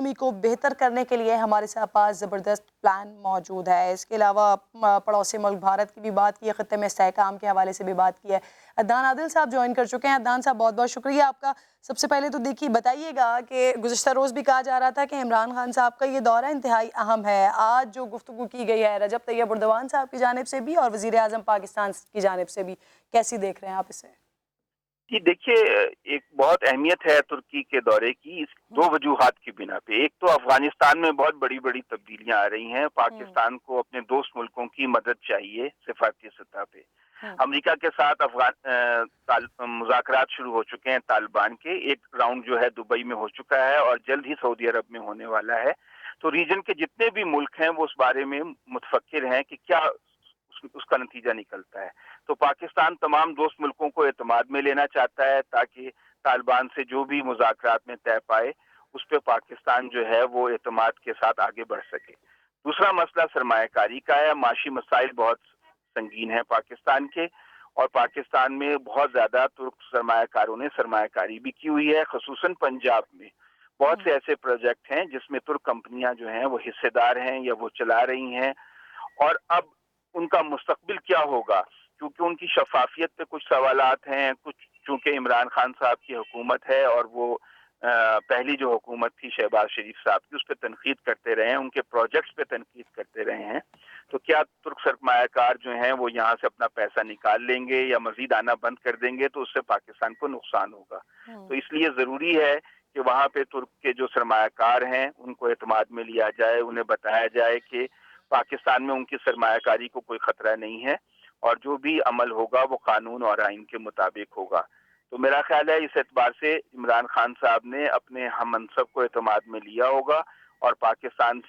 Economy को बेहतर करने के लिए हमारे साथ पास ज़बरदस्त प्लान मौजूद है। इसके अलावा पड़ोसी मुल्क भारत की भी बात की है, ख़त्ते में इस्तेहकाम के हवाले से भी बात की है। अदनान आदिल साहब ज्वाइन कर चुके हैं। अदनान साहब बहुत बहुत शुक्रिया आपका। सबसे पहले तो देखिए बताइएगा कि गुज़िश्ता रोज़ भी कहा जा रहा था कि इमरान खान साहब का ये दौरा इंतहाई अहम है। आज जो गुफ्तगू की गई है रजब तैयब एर्दोगान साहब की जानिब से भी और वज़ीर आज़म पाकिस्तान की जानिब से भी, कैसी देख रहे हैं आप इसे? जी देखिए, एक बहुत अहमियत है तुर्की के दौरे की, इस दो वजूहात की बिना पे। एक तो अफगानिस्तान में बहुत बड़ी बड़ी तब्दीलियां आ रही हैं, पाकिस्तान को अपने दोस्त मुल्कों की मदद चाहिए सिफारती सतह पे। अमेरिका के साथ मुज़ाकरात शुरू हो चुके हैं तालिबान के, एक राउंड जो है दुबई में हो चुका है और जल्द ही सऊदी अरब में होने वाला है। तो रीजन के जितने भी मुल्क हैं वो उस बारे में मुतफक्किर हैं कि क्या उसका नतीजा निकलता है। तो पाकिस्तान तमाम दोस्त मुल्कों को एतमाद में लेना चाहता है ताकि तालिबान से जो भी मुज़ाकरात में तय पाए उस पर पाकिस्तान जो है वो एतमाद के साथ आगे बढ़ सके। दूसरा मसला सरमायाकारी का है। माशी मसाइल बहुत संगीन है पाकिस्तान के, और पाकिस्तान में बहुत ज़्यादा तुर्क सरमायाकारों ने सरमायाकारी भी की हुई है, खसूसन पंजाब में। बहुत से ऐसे प्रोजेक्ट हैं जिसमें तुर्क कंपनियां जो हैं वो हिस्सेदार हैं या वो चला रही हैं, और अब उनका मुस्तकबिल क्या होगा, क्योंकि उनकी शफाफियत पे कुछ सवालात हैं। कुछ चूंकि इमरान खान साहब की हुकूमत है और वो पहली जो हुकूमत थी शहबाज शरीफ साहब की, उस पर तनकीद करते रहे हैं, उनके प्रोजेक्ट्स पे तनकीद करते रहे हैं। तो क्या तुर्क सरमायाकार जो हैं वो यहाँ से अपना पैसा निकाल लेंगे या मजीद आना बंद कर देंगे, तो उससे पाकिस्तान को नुकसान होगा। तो इसलिए ज़रूरी है कि वहाँ पे तुर्क के जो सरमायाकार हैं उनको एतमाद में लिया जाए, उन्हें बताया जाए कि पाकिस्तान में उनकी सरमायाकारी को कोई खतरा नहीं है और जो भी अमल होगा वो कानून और आइन के मुताबिक होगा। तो मेरा ख्याल है इस एतबार से इमरान खान साहब ने अपने हम मनसब को एतमाद में लिया होगा और पाकिस्तान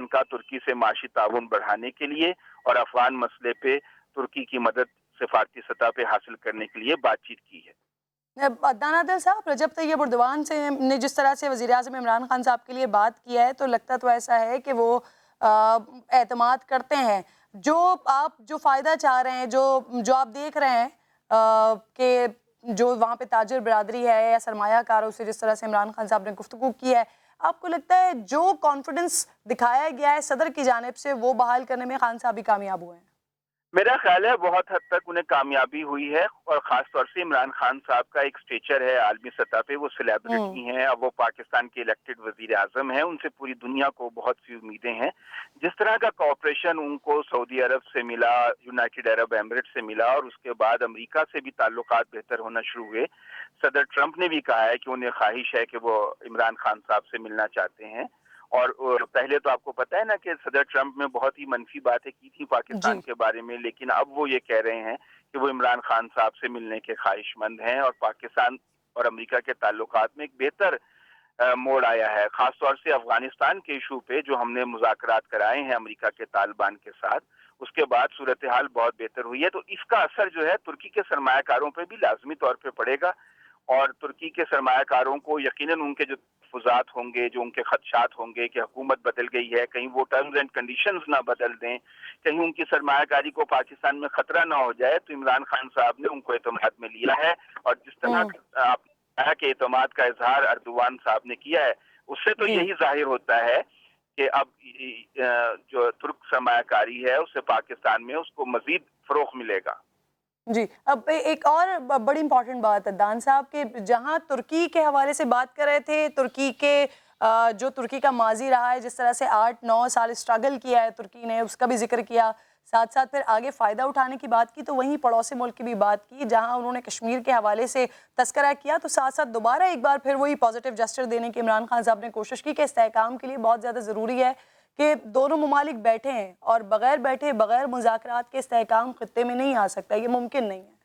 का तुर्की से माशी ताउन बढ़ाने के लिए और अफगान मसले पे तुर्की की मदद सिफारती सतह पे हासिल करने के लिए बातचीत की है। अदनान आदिल साहब, रजब तैयब एर्दोगान से ने जिस तरह से वज़ीर आज़म इमरान खान साहब के लिए बात किया है, तो लगता तो ऐसा है कि वो एतमाद करते हैं। जो फ़ायदा चाह रहे हैं, जो आप देख रहे हैं कि जो वहाँ पे ताजिर बिरादरी है या सरमायाकारों से जिस तरह से इमरान खान साहब ने गुफ्तगू की है, आपको लगता है जो कॉन्फिडेंस दिखाया गया है सदर की जानिब से वो बहाल करने में खान साहब भी कामयाब हुए हैं? मेरा ख्याल है बहुत हद तक उन्हें कामयाबी हुई है, और खास तौर से इमरान खान साहब का एक स्टेचर है आलमी सतह पे, वो सेलिब्रिटी हैं, अब वो पाकिस्तान के इलेक्टेड वजीर आजम हैं, उनसे पूरी दुनिया को बहुत सी उम्मीदें हैं। जिस तरह का कॉपरेशन उनको सऊदी अरब से मिला, यूनाइटेड अरब एमिरेट से मिला, और उसके बाद अमेरिका से भी ताल्लुकात बेहतर होना शुरू हुए। सदर ट्रंप ने भी कहा है कि उन्हें ख्वाहिश है कि वो इमरान खान साहब से मिलना चाहते हैं। और पहले तो आपको पता है ना कि सदर ट्रंप ने बहुत ही मनफी बातें की थी पाकिस्तान जी। के बारे में, लेकिन अब वो ये कह रहे हैं कि वो इमरान खान साहब से मिलने के ख्वाहिशमंद हैं, और पाकिस्तान और अमेरिका के ताल्लुकात में एक बेहतर मोड़ आया है। खास तौर से अफगानिस्तान के इशू पे जो हमने मुज़ाकरात कराए हैं अमेरिका के तालिबान के साथ, उसके बाद सूरत हाल बहुत बेहतर हुई है। तो इसका असर जो है तुर्की के सरमायाकारों पे भी लाजमी तौर पे पड़ेगा, और तुर्की के सरमायाकारों को यकीनन उनके जो तहफ़्फ़ुज़ात होंगे, जो उनके खदशात होंगे कि हुकूमत बदल गई है, कहीं वो टर्म्स एंड कंडीशंस ना बदल दें, कहीं उनकी सरमायाकारी को पाकिस्तान में खतरा ना हो जाए, तो इमरान खान साहब ने उनको एतमाद में लिया है। और जिस तरह आप कहा कि एतमाद का इजहार अर्दोगान साहब ने किया है, उससे तो जी। यही जाहिर होता है कि अब जो तुर्क सरमायाकारी है उससे पाकिस्तान में उसको मजीद फ़रोग़ मिलेगा। जी, अब एक और बड़ी इम्पोर्टेंट बात है दान साहब के, जहाँ तुर्की के हवाले से बात कर रहे थे, तुर्की के जो तुर्की का माजी रहा है, जिस तरह से 8-9 साल स्ट्रगल किया है तुर्की ने, उसका भी जिक्र किया। साथ साथ फिर आगे फ़ायदा उठाने की बात की, तो वहीं पड़ोसी मुल्क की भी बात की, जहाँ उन्होंने कश्मीर के हवाले से तस्करा किया। तो साथ साथ दोबारा एक बार फिर वही पॉजिटिव जेस्चर देने की इमरान खान साहब ने कोशिश की कि इस्तेहकाम के लिए बहुत ज़्यादा ज़रूरी है कि दोनों ममालिक बैठे हैं, और बगैर बैठे, बगैर मुज़ाकरात के इस्तेहकाम खित्ते में नहीं आ सकता, ये मुमकिन नहीं है।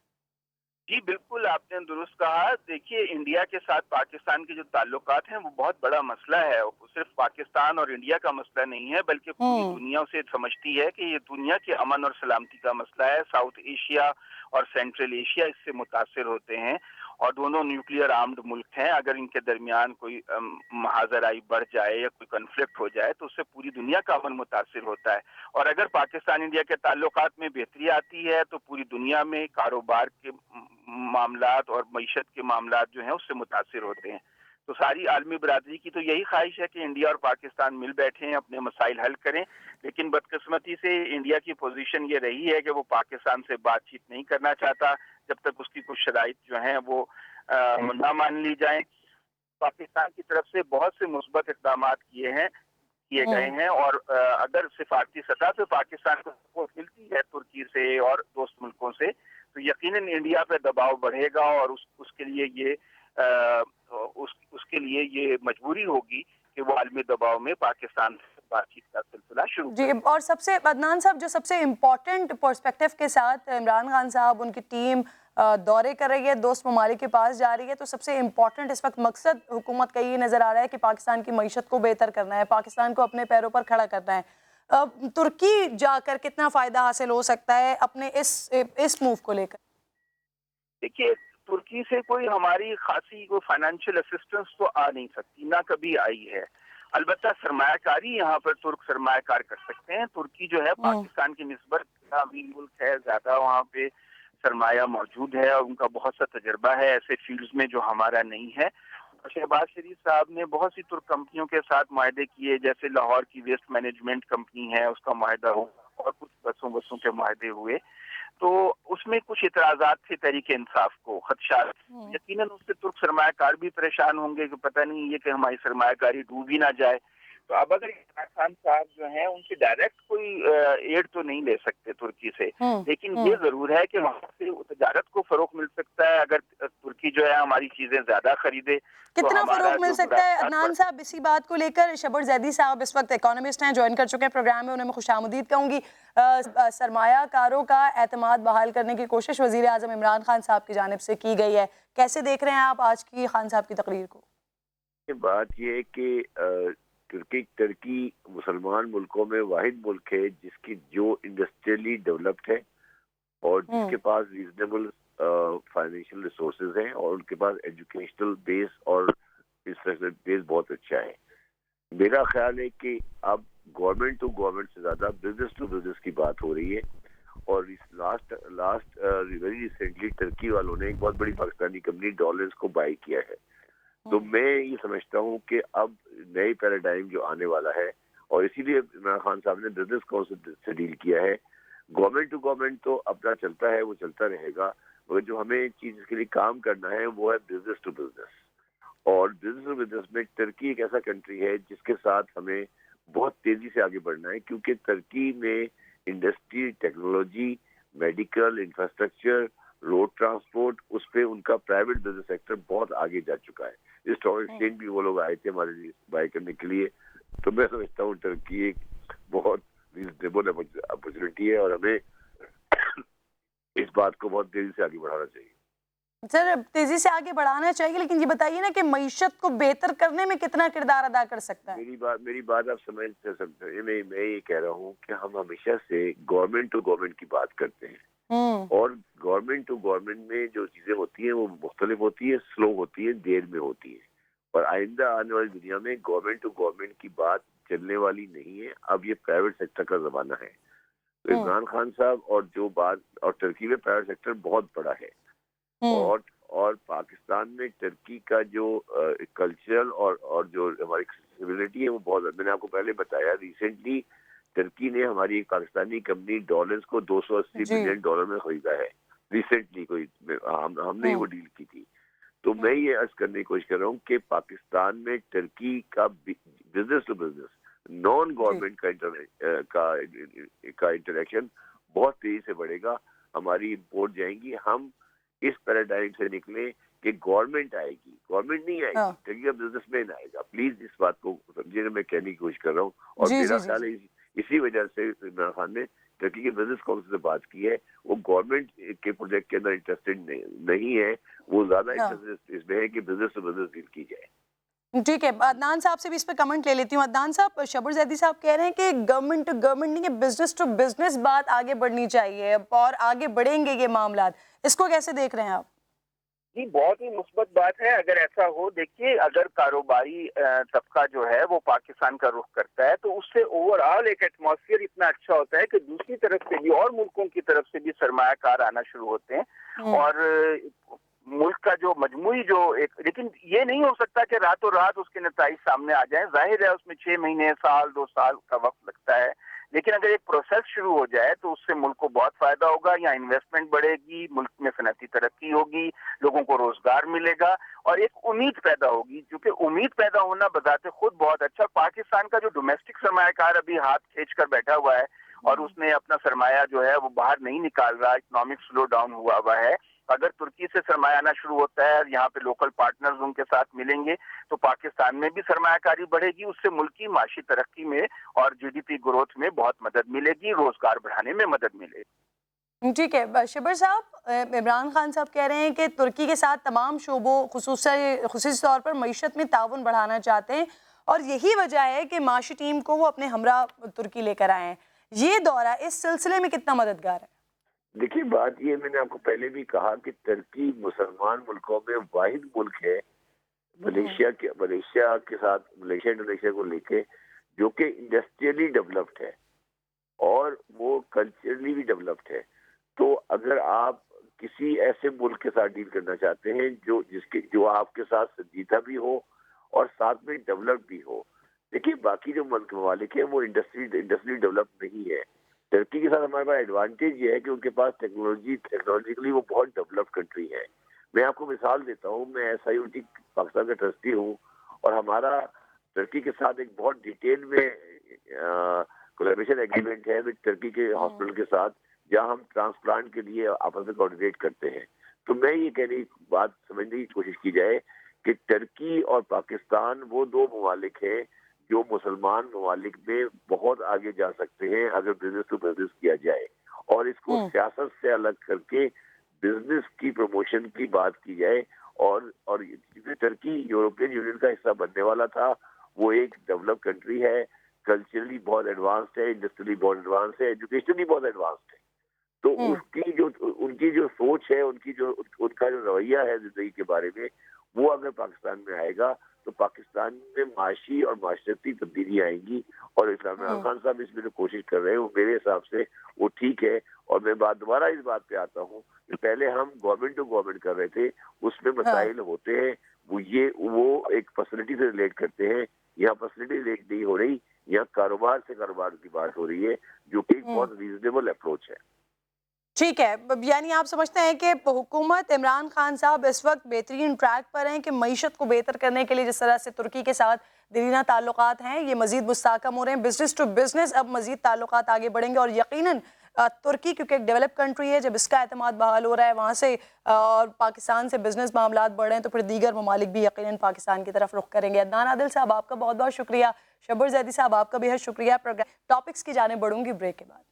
जी बिल्कुल, आपने दुरुस्त कहा। देखिए, इंडिया के साथ पाकिस्तान के जो ताल्लुकात हैं वो बहुत बड़ा मसला है। वो सिर्फ पाकिस्तान और इंडिया का मसला नहीं है, बल्कि पूरी हुँ। दुनिया उसे समझती है कि ये दुनिया के अमन और सलामती का मसला है। साउथ एशिया और सेंट्रल एशिया इससे मुतासिर होते हैं, और दोनों न्यूक्लियर आर्म्ड मुल्क हैं। अगर इनके दरमियान कोई महाजराई बढ़ जाए या कोई कन्फ्लिक्ट हो जाए तो उससे पूरी दुनिया का अमन मुतासिर होता है। और अगर पाकिस्तान इंडिया के ताल्लुकात में बेहतरी आती है तो पूरी दुनिया में कारोबार के मामलात और मईशत के मामलात जो हैं उससे मुतासिर होते हैं। تو ساری عالمی برادری کی تو یہی خواہش ہے کہ انڈیا اور پاکستان مل بیٹھیں، اپنے مسائل حل کریں، لیکن بدقسمتی سے انڈیا کی پوزیشن یہ رہی ہے کہ وہ پاکستان سے بات چیت نہیں کرنا چاہتا جب تک اس کی کچھ شرائط جو ہیں وہ نہ مان لی جائیں۔ پاکستان کی طرف سے بہت سے مثبت اقدامات کیے گئے ہیں، اور اگر سفارتی سطح پہ پاکستان کو سپورٹ ملتی ہے ترکی سے اور دوست ملکوں سے تو یقیناً انڈیا پہ دباؤ بڑھے گا، اور اس کے لیے یہ مجبوری ہوگی کہ وہ عالمی دباؤ میں پاکستان سے بات چیت کا سلسلہ شروع جی، اور سب سے عدنان صاحب جو سب سے امپورٹنٹ پرسپیکٹو کے ساتھ عمران خان صاحب ان کی ٹیم دورے کر رہی ہے، دوست ممالک کے پاس جا رہی ہے، تو سب سے امپورٹنٹ اس وقت مقصد حکومت کا یہ نظر آ رہا ہے کہ پاکستان کی معیشت کو بہتر کرنا ہے، پاکستان کو اپنے پیروں پر کھڑا کرنا ہے۔ ترکی جا کر کتنا فائدہ حاصل ہو سکتا ہے اپنے اس موو کو لے کر؟ دیکھیے، ترکی سے کوئی ہماری خاصی کوئی فائنینشیل اسسٹنس تو آ نہیں سکتی، نہ کبھی آئی ہے۔ البتہ سرمایہ کاری یہاں پر ترک سرمایہ کار کر سکتے ہیں۔ ترکی جو ہے پاکستان کی نسبت امیر ملک ہے، زیادہ وہاں پہ سرمایہ موجود ہے، اور ان کا بہت سا تجربہ ہے ایسے فیلڈز میں جو ہمارا نہیں ہے۔ شہباز شریف صاحب نے بہت سی ترک کمپنیوں کے ساتھ معاہدے کیے، جیسے لاہور کی ویسٹ مینجمنٹ کمپنی ہے، اس کا معاہدہ ہوا، اور کچھ بسوں کے معاہدے ہوئے۔ تو اس میں کچھ اعتراضات تھے تحریک انصاف کو، خدشات۔ یقیناً اس سے ترک سرمایہ کار بھی پریشان ہوں گے کہ پتہ نہیں یہ کہ ہماری سرمایہ کاری ڈوب ہی نہ جائے۔ تو اب اگر عمران خان صاحب جو ہیں ان سے ڈائریکٹ کوئی ایڈ تو نہیں لے سکتے ترکی سے، لیکن یہ ضرور ہے کہ وہاں سے تجارت کو فروغ مل سکتا ہے۔ اگر ترکی جو ہے ہماری چیزیں زیادہ خریدے، کتنا فروغ مل سکتا ہے عدنان صاحب؟ اسی بات کو لے کر شبر زیدی صاحب اس وقت اکانومسٹ ہیں، جوائن کر چکے ہیں پروگرام میں، انہیں میں خوش آمدید کہوں گی۔ سرمایہ کاروں کا اعتماد بحال کرنے کی کوشش وزیر اعظم عمران خان صاحب کی جانب سے کی گئی ہے، کیسے دیکھ رہے ہیں آپ آج کی خان صاحب کی تقریر کو؟ بات یہ ہے کہ ترکی مسلمان ملکوں میں واحد ملک ہے جس کی جو انڈسٹریلی ڈیولپڈ ہے اور جس کے پاس ریزنیبل فائنینشیل ریسورسز ہیں، اور ان کے پاس ایجوکیشنل بیس اور انفراسٹرکچر بیس بہت اچھا ہے۔ میرا خیال ہے کہ اب گورنمنٹ ٹو گورنمنٹ سے زیادہ بزنس ٹو بزنس کی بات ہو رہی ہے، اور لاسٹ ویری ریسنٹلی ترکی والوں نے ایک بہت بڑی پاکستانی کمپنی ڈالرز کو بائی کیا ہے۔ تو میں یہ سمجھتا ہوں کہ اب نئی پیراڈائم جو آنے والا ہے، اور اسی لیے عمران خان صاحب نے بزنس کونسل سے ڈیل کیا ہے۔ گورنمنٹ ٹو گورنمنٹ تو اپنا چلتا ہے، وہ چلتا رہے گا، مگر جو ہمیں چیز کے لیے کام کرنا ہے وہ ہے بزنس ٹو بزنس۔ اور بزنس ٹو بزنس میں ترکی ایک ایسا کنٹری ہے جس کے ساتھ ہمیں بہت تیزی سے آگے بڑھنا ہے، کیونکہ ترکی میں industry, technology, medical, infrastructure, road transport, اس پہ ان کا پرائیویٹ بزنس سیکٹر بہت آگے جا چکا ہے۔ اسٹاک ایکسچینج بھی وہ لوگ آئے تھے ہمارے لیے بائی کرنے کے لیے۔ تو میں سمجھتا ہوں ترکی ایک بہت ریزنیبل اپرچونٹی ہے، اور ہمیں اس بات کو بہت تیزی سے آگے بڑھانا چاہیے۔ سر، تیزی سے آگے بڑھانا چاہیے، لیکن یہ بتائیے نا کہ معیشت کو بہتر کرنے میں کتنا کردار ادا کر سکتا ہے؟ میری بات آپ سمجھ سکتے ہیں۔ میں یہ کہہ رہا ہوں کہ ہم ہمیشہ سے گورنمنٹ ٹو گورنمنٹ کی بات کرتے ہیں، اور گورنمنٹ ٹو گورنمنٹ میں جو چیزیں ہوتی ہیں وہ مختلف ہوتی ہیں، سلو ہوتی ہیں، دیر میں ہوتی ہیں، اور آئندہ آنے والی دنیا میں گورنمنٹ ٹو گورنمنٹ کی بات چلنے والی نہیں ہے۔ اب یہ پرائیویٹ سیکٹر کا زمانہ ہے۔ تو عمران خان صاحب اور ترکی میں پرائیویٹ سیکٹر بہت بڑا ہے، اور پاکستان میں ترکی کا جو کلچرل اور جو ہماری ایکسیسیبلٹی ہے وہ بہت، میں نے آپ کو پہلے بتایا، ریسنٹلی ترکی نے ہماری ایک پاکستانی کمپنی ڈالرز کو $280 ملین میں خریدا ہے۔ ریسنٹلی ہم نے وہ ڈیل کی تھی۔ تو میں یہ عرض کرنے کی کوشش کر رہا ہوں کہ پاکستان میں ترکی کا business to business, non government کا انٹریکشن بہت تیزی سے بڑھے گا۔ ہماری امپورٹ جائیں گی، ہم اس پیراڈائم سے نکلیں کہ گورنمنٹ آئے گی، گورنمنٹ نہیں آئے گی، ترکی کا بزنس مین آئے گا۔ پلیز اس بات کو سمجھیے، میں کہنے کی کوشش کر رہا ہوں، اور میرا خیال ہے اسی وجہ سے عمران خان نے ترکی کے بزنس کونسل سے بات کی ہے۔ وہ گورنمنٹ کے پروجیکٹ کے اندر انٹرسٹڈ نہیں ہے، وہ زیادہ انٹرسٹ اس میں ہے کہ بزنس ٹو بزنس ڈیل کی جائے۔ ٹھیک ہے، عدنان صاحب سے بھی اس پہ کمنٹ لے لیتی ہوں۔ عدنان صاحب، شبر زیدی صاحب کہہ رہے ہیں کہ گورنمنٹ ٹو گورنمنٹ نہیں، کہ بزنس ٹو بزنس بات آگے بڑھنی چاہیے، اور آگے بڑھیں گے یہ معاملات، اس کو کیسے دیکھ رہے ہیں آپ؟ جی، بہت ہی مثبت بات ہے اگر ایسا ہو۔ دیکھیے، اگر کاروباری طبقہ جو ہے وہ پاکستان کا رخ کرتا ہے تو اس سے اوور آل ایک ایٹماسفیئر اتنا اچھا ہوتا ہے کہ دوسری طرف سے بھی اور ملکوں کی طرف سے بھی سرمایہ کار آنا شروع ہوتے ہیں، اور मुल्क का जो मजमूई जो एक, लेकिन ये नहीं हो सकता कि रातों रात उसके नताइज सामने आ जाएं। जाहिर है उसमें 6 महीने, साल, 2 साल का वक्त लगता है, लेकिन अगर एक प्रोसेस शुरू हो जाए तो उससे मुल्क को बहुत फायदा होगा। यहाँ इन्वेस्टमेंट बढ़ेगी, मुल्क में सनअती तरक्की होगी, लोगों को रोजगार मिलेगा और एक उम्मीद पैदा होगी, क्योंकि उम्मीद पैदा होना बजाते खुद बहुत अच्छा। पाकिस्तान का जो डोमेस्टिक सरमायाकार अभी हाथ खींच कर बैठा हुआ है और उसने अपना सरमाया जो है वो बाहर नहीं निकाल रहा, इकोनॉमिक स्लो डाउन हुआ है, अगर तुर्की से सरमाया आना शुरू होता है, यहाँ पे लोकल पार्टनर्स उनके साथ मिलेंगे तो पाकिस्तान में भी सरमायाकारी बढ़ेगी, उससे मुल्क की माशी तरक्की में और जीडीपी ग्रोथ में बहुत मदद मिलेगी, रोजगार बढ़ाने में मदद मिलेगी। ठीक है शिबर साहब, इमरान खान साहब कह रहे हैं कि तुर्की के साथ तमाम शोबों खुसूसी तौर पर मईशत में ताउन बढ़ाना चाहते हैं और यही वजह है कि माशी टीम को वो अपने हमरा तुर्की लेकर आए हैं। ये दौरा इस सिलसिले में कितना मददगार है? देखिए, बात ये, मैंने आपको पहले भी कहा कि तुर्की मुसलमान मुल्कों में वाहिद मुल्क है मलेशिया के साथ, मलेशिया इंडोनेशिया को लेके, जो कि इंडस्ट्रियली डेवलप्ड है और वो कल्चरली भी डेवलप्ड है। तो अगर आप किसी ऐसे मुल्क के साथ डील करना चाहते हैं जो आपके साथ संजीदा भी हो और साथ में डेवलप्ड भी हो, देखिए बाकी जो मुल्क ममालिक है वो इंडस्ट्री डेवलप नहीं है। तुर्की के साथ हमारे पास एडवांटेज ये है कि उनके पास टेक्नोलॉजिकली वो बहुत डेवलप्ड कंट्री है। मैं आपको मिसाल देता हूँ, मैं SIOT पाकिस्तान का ट्रस्टी हूँ और हमारा तुर्की के साथ एक बहुत डिटेल में कोलैबोरेशन एग्रीमेंट है विद तुर्की के हॉस्पिटल के साथ, जहाँ हम ट्रांसप्लांट के लिए आपस में कोऑर्डिनेट करते हैं। तो मैं ये कहने की बात समझने की कोशिश की जाए कि तुर्की और पाकिस्तान वो दो ममालिक हैं जो मुसलमान ममालिक में बहुत आगे जा सकते हैं अगर बिजनेस टू बिजनेस किया जाए और इसको सियासत से अलग करके बिजनेस की प्रमोशन की बात की जाए। और तुर्की यूरोपियन यूनियन का हिस्सा बनने वाला था, वो एक डेवलप कंट्री है, कल्चरली बहुत एडवांस्ड है, इंडस्ट्रियली बहुत एडवांस है, एजुकेशनली बहुत एडवांस्ड है। तो उनकी जो सोच है, उनका जो रवैया है जिंदगी के बारे में, वो अगर पाकिस्तान में आएगा तो पाकिस्तान में माशी और माशरती तब्दीली आएंगी और इमरान खान साहब इसमें जो कोशिश कर रहे हैं वो मेरे हिसाब से वो ठीक है। और मैं दोबारा इस बात पे आता हूँ कि पहले हम गवर्नमेंट टू गवर्नमेंट कर रहे थे, उसमें मसाइल होते हैं, वो एक फैसिलिटी से रिलेट करते हैं। यहाँ फैसिलिटी रिलेट नहीं हो रही, यहाँ कारोबार से कारोबार की बात हो रही है, जो कि एक बहुत रीजनेबल अप्रोच है। ठीक है, यानी आप समझते हैं कि हुकूमत इमरान खान साहब इस वक्त बेहतरीन ट्रैक पर हैं कि मईशत को बेहतर करने के लिए जिस तरह से तुर्की के साथ दीना ताल्लुकात हैं ये मजीद मुस्तहकम हो रहे हैं, बिजनेस टू बिजनेस अब मजीद ताल्लुकात आगे बढ़ेंगे और यकीनन तुर्की क्योंकि एक डेवलप कंट्री है, जब इसका एतमाद बहाल हो रहा है वहाँ से और पाकिस्तान से बिजनेस मामलात बढ़ रहे हैं तो फिर दीगर ममालिक भी यकीनन पाकिस्तान की तरफ रुख करेंगे। अदनान आदिल साहब आपका बहुत बहुत शुक्रिया, शब्बर जैदी साहब आपका बेहद शुक्रिया। प्रोग्राम टॉपिक्स की जाने बढ़ूंगी ब्रेक के बाद।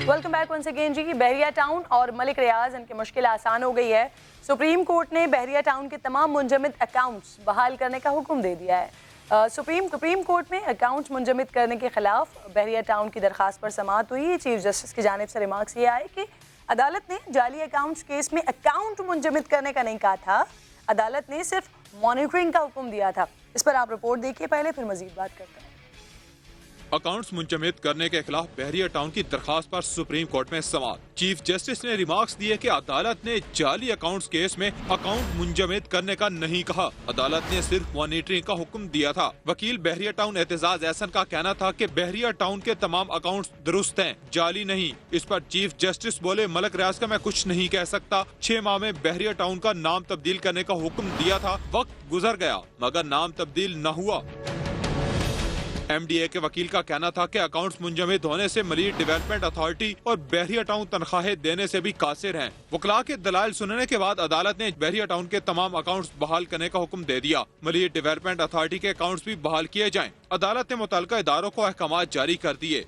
वेलकम बैक वंस अगेन जी। बहरिया टाउन और मलिक रियाज इनकी मुश्किल आसान हो गई है। सुप्रीम कोर्ट ने बहरिया टाउन के तमाम मुंजमद अकाउंट्स बहाल करने का हुक्म दे दिया है। सुप्रीम कोर्ट में अकाउंट्स मुंजमद करने के खिलाफ बहरिया टाउन की दरखास्त पर समाअत हुई। चीफ जस्टिस की जानिब से रिमार्क्स ये आए कि अदालत ने जाली अकाउंट्स केस में अकाउंट मुंजमद करने का नहीं कहा था, अदालत ने सिर्फ मॉनिटरिंग का हुक्म दिया था। इस पर आप रिपोर्ट देखिए पहले, फिर मजीद बात करते हैं। अकाउंट्स मुंजमद करने के खिलाफ बहरिया टाउन की दरखास्त पर सुप्रीम कोर्ट में समाअत। चीफ जस्टिस ने रिमार्क्स दिए कि अदालत ने जाली अकाउंट्स केस में अकाउंट मुंजमद करने का नहीं कहा, अदालत ने सिर्फ मॉनिटरिंग का हुक्म दिया था। वकील बहरिया टाउन एतजाज एहसन का कहना था कि बहरिया टाउन के तमाम अकाउंट्स दुरुस्त हैं, जाली नहीं। इस पर चीफ जस्टिस बोले, मलिक रियाज का मैं कुछ नहीं कह सकता, 6 माह में बहरिया टाउन का नाम तब्दील करने का हुक्म दिया था, वक्त गुजर गया मगर नाम तब्दील न हुआ। MDA के वकील का कहना था कि अकाउंट्स मुंजमद होने से मलीर डेवलपमेंट अथॉरिटी और बहरिया टाउन तनख्वाहें देने से भी कासिर हैं। वकला के दलाइल सुनने के बाद अदालत ने बहरिया टाउन के तमाम अकाउंट्स बहाल करने का हुक्म दे दिया। मलीर डेवलपमेंट अथॉरिटी के अकाउंट्स भी बहाल किए जाएं। अदालत ने मुतल्लिका इदारों को अहकामात जारी कर दिए।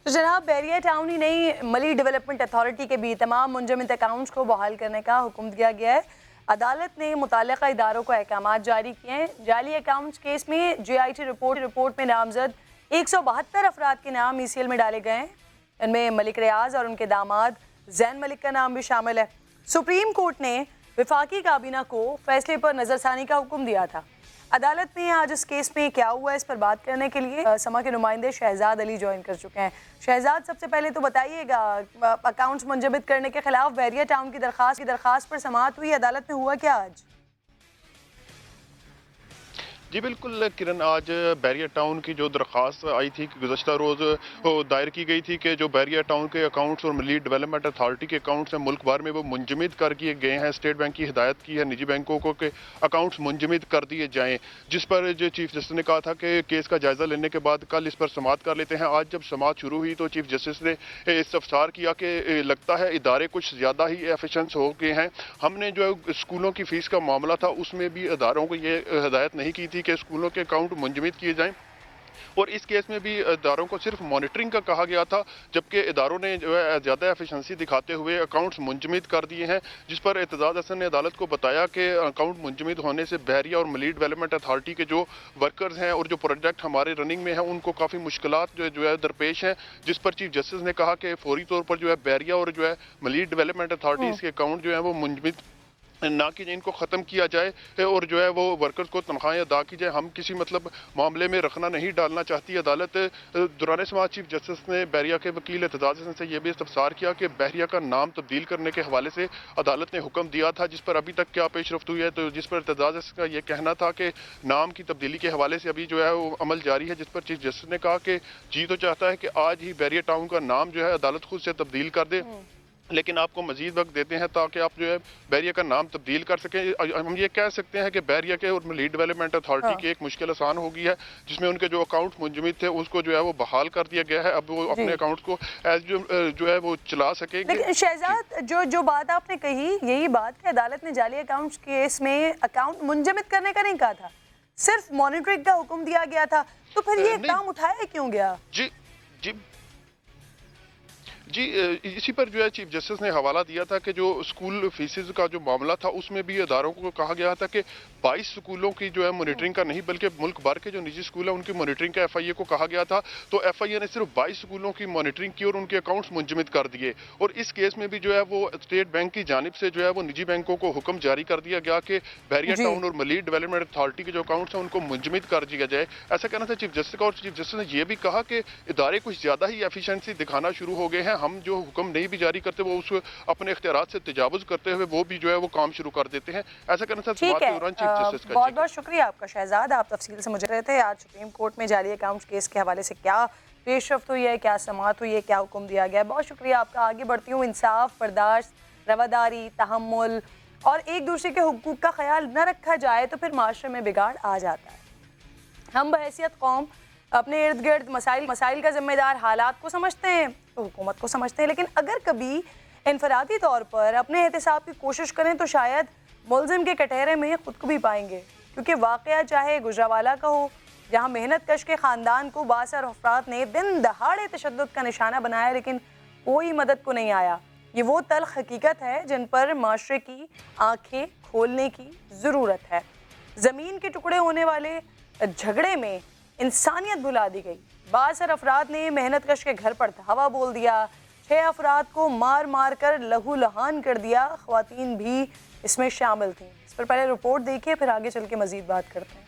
तो जनाब, बहरिया टाउन ही नहीं, मलीर डेवलपमेंट अथॉरिटी के भी तमाम मुंजमद अकाउंट्स को बहाल करने का हुक्म दिया गया है। अदालत ने मुताल्लिका इदारों को अहकामात जारी किए हैं। जाली अकाउंट्स केस में JIT रिपोर्ट में नामजद 172 अफराद के नाम ECL में डाले गए हैं। इनमें मलिक रियाज और उनके दामाद जैन मलिक का नाम भी शामिल है। सुप्रीम कोर्ट ने वफाकी काबीना को फैसले पर नजरसानी का हुक्म दिया था। अदालत में आज इस केस में क्या हुआ है, इस पर बात करने के लिए समा के नुमाइंदे शहजाद अली ज्वाइन कर चुके हैं। शहजाद, सबसे पहले तो बताइएगा, अकाउंट्स मुंजमद करने के खिलाफ बहरिया टाउन की दरखास्त पर समाअत हुई, अदालत में हुआ क्या आज? जी बिल्कुल किरण, आज बैरिया टाउन की जो दरख्वास्त आई थी कि गुज़श्ता रोज़ दायर की गई थी कि जो बैरिया टाउन के अकाउंट्स और मलीड डेवलपमेंट अथॉरिटी के अकाउंट्स हैं मुल्क भर में वो मुंजमद कर दिए गए हैं। स्टेट बैंक की हिदायत की है निजी बैंकों को कि अकाउंट्स मुंजमद कर दिए जाएँ, जिस पर जो चीफ जस्टिस ने कहा था कि केस का जायज़ा लेने के बाद कल इस पर समाअत कर लेते हैं। आज जब समाअत शुरू हुई तो चीफ जस्टिस ने इस्तफसार किया कि लगता है इदारे कुछ ज़्यादा ही एफिशिएंट हो गए हैं। हमने जो स्कूलों की फ़ीस का मामला था उसमें भी इदारों को ये हिदायत नहीं की थी कि स्कूलों के अकाउंट मुंजमद किए जाएं, और इस केस में भी इदारों को सिर्फ मॉनिटरिंग का कहा गया था, जबकि इदारों ने जो है ज़्यादा एफिशिएंसी दिखाते हुए अकाउंट्स मुंजमद कर दिए हैं। जिस पर एतजाज़ हसन ने अदालत को बताया कि अकाउंट मुंजमद होने से बहरिया और मलीड डेवलपमेंट अथॉरिटी के जो वर्कर्स हैं और जो प्रोजेक्ट हमारे रनिंग में हैं उनको काफ़ी मुश्किलात जो है दरपेश हैं। जिस पर चीफ जस्टिस ने कहा कि फौरी तौर पर जो है बहरिया और जो है मलीड डेवलपमेंट अथॉरिटीज़ के अकाउंट जो है वो मुंजमद ना कि इनको ख़त्म किया जाए और जो है वो वर्कर्स को तनख्वाहें अदा की जाए। हम किसी मतलब मामले में रखना नहीं डालना चाहती अदालत। दौरान समाअत चीफ जस्टिस ने बहरिया के वकील एतजाज़ हसन से यह भी इस्तफसार किया कि बहरिया का नाम तब्दील करने के हवाले से अदालत ने हुक्म दिया था, जिस पर अभी तक क्या पेशरफ्त हुई है। तो जिस पर एतजाज़ हसन का ये कहना था कि नाम की तब्दीली के हवाले से अभी जो है वो अमल जारी है, जिस पर चीफ जस्टिस ने कहा कि जी तो चाहता है कि आज ही बहरिया टाउन का नाम जो है अदालत खुद से तब्दील कर दे, लेकिन आपको मजीद वक्त देते हैं ताकि आप जो है बहरिया का नाम तब्दील कर सकें। हम ये कह सकते हैं कि बहरिया के और मलीड डेवलपमेंट अथॉरिटी की एक मुश्किल आसान हो गई है, जिसमें उनके जो अकाउंट मुंजमद थे उसको जो है वो बहाल कर दिया गया है। अब वो अपने अकाउंट को जो है वो चला सकेंगे। लेकिन शहजाद, जो बात आपने कही, यही बात कि अदालत ने जाली अकाउंट्स केस में अकाउंट मुंजमद करने का नहीं कहा था, सिर्फ मॉनिटरिंग का हुक्म दिया गया था, तो फिर ये काम उठाया क्यों गया? जी इसी पर जो है चीफ जस्टिस ने हवाला दिया था कि जो स्कूल फीसिस का जो मामला था उसमें भी इदारों को कहा गया था कि 22 स्कूलों की जो है मॉनिटरिंग का नहीं बल्कि मुल्क भर के जो निजी स्कूल है उनकी मॉनिटरिंग का FIA को कहा गया था। तो FIA ने सिर्फ 22 स्कूलों की मॉनिटरिंग की और उनके अकाउंट्स मुंजमद कर दिए। और इस केस में भी जो है वो स्टेट बैंक की जानिब से जो है वो निजी बैंकों को हुक्म जारी कर दिया गया कि बहरिया टाउन और मलीड डेवलपमेंट अथॉरिटी के जो अकाउंट्स हैं उनको मुंजमद कर दिया जाए। ऐसा कहना था चीफ जस्टिस का। और चीफ जस्टिस ने यह भी कहा कि इदारे कुछ ज़्यादा ही एफिशिएंसी दिखाना शुरू हो गए हैं, हम जो हुक्म नहीं भी जारी करते वो उस अपने इख्तियारात से तजावुज़ करते हुए वो भी जो है वो काम शुरू कर देते हैं। ऐसा करना था ठीक है। बहुत बहुत शुक्रिया आपका शहजाद, आप तफसील से मुझे रहे थे। आज सुप्रीम कोर्ट में जाली अकाउंट्स केस के हवाले से क्या पेशरफ्त हुई है, क्या समाअत हुई है, क्या हुक्म दिया गया है, बहुत शुक्रिया आपका। आगे बढ़ती हूँ। इंसाफ, बर्दाश्त, रवादारी, तहम्मुल और एक दूसरे के हुकूक का ख्याल न रखा जाए तो फिर माशरे में बिगाड़ आ जाता है। हम बहैसियत कौम अपने इर्द गिर्द मसाइल का जिम्मेदार हालात को समझते हैं तो हुकूमत को समझते हैं, लेकिन अगर कभी इनफरादी तौर पर अपने एहतसाब की कोशिश करें तो शायद मुलजिम के कटहरे में खुद को भी पाएंगे। क्योंकि वाक़या चाहे गुजरावाला का हो, जहाँ मेहनत कश के ख़ानदान को बासर अफराद ने दिन दहाड़े तशद्दुद का निशाना बनाया लेकिन कोई मदद को नहीं आया। ये वो तल्ख हकीकत है जिन पर माशरे की आँखें खोलने की ज़रूरत है। ज़मीन के टुकड़े होने वाले झगड़े में इंसानियत भुला दी गई। बासर अफराद ने मेहनत कश के घर पर धावा बोल दिया, 6 अफराद को मार मार कर लहू लहान कर दिया, ख़वातीन भी इसमें शामिल थीं। इस पर पहले रिपोर्ट देखिए, फिर आगे चल के मजीद बात करते हैं।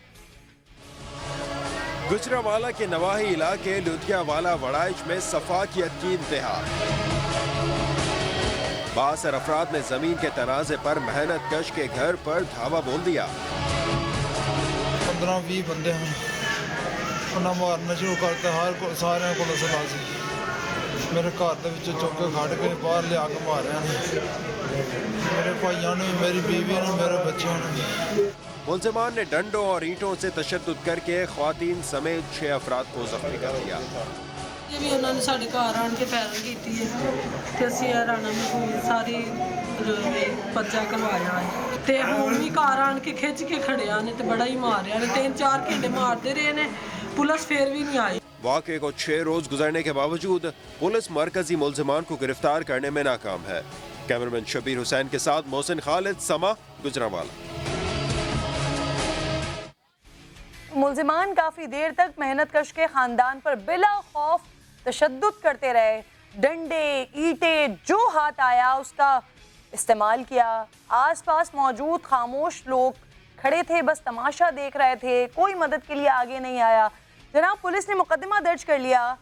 गुजरावाला के नवाही इलाके लुधियावाला वड़ाइच में सफाकियत की इंतहा। बासर अफराद ने जमीन के तनाजे पर मेहनत कश के घर पर धावा बोल दिया। 15-20 बंदे हैं, उन्हें मारना शुरू करते हर को सारे को सला सी मेरे घर के चौके खड़ के बाहर लिया के मारे मेरे भाइयों ने, मेरी बीवी ने, मेरे बच्चों ने। मुलजिमान ने डंडों और ईंटों से तशद्दुद करके ख्वातीन समेत 6 अफराद को जख्मी कर दिया। ये भी उन्होंने साढ़े घर आन के पैरल की ते असीं राणा महफूज सारी पर्चा करवाया है ते हुण भी घर आन के खिंच के खड़िया ने ते बड़ा ही मारिया ने, 3-4 घंटे मारते रहे ने, पुलिस फिर भी नहीं आई। वाक़े को 6 रोज गुजरने के बावजूद पुलिस मरकजी मुलजिमान को गिरफ्तार करने में नाकाम है। कैमरामैन शबीर हुसैन के साथ मोहसिन खालिद, समा, गुजरावाला। मुलजिमान काफ़ी देर तक मेहनत कश के ख़ानदान पर बिला खौफ तशद्दुद करते रहे। डंडे, ईंटे जो हाथ आया उसका استعمال کیا. آس پاس موجود خاموش لوگ کھڑے تھے, بس تماشا دیکھ رہے تھے, کوئی مدد کے لیے آگے نہیں آیا. جناب پولیس نے مقدمہ درج کر لیا,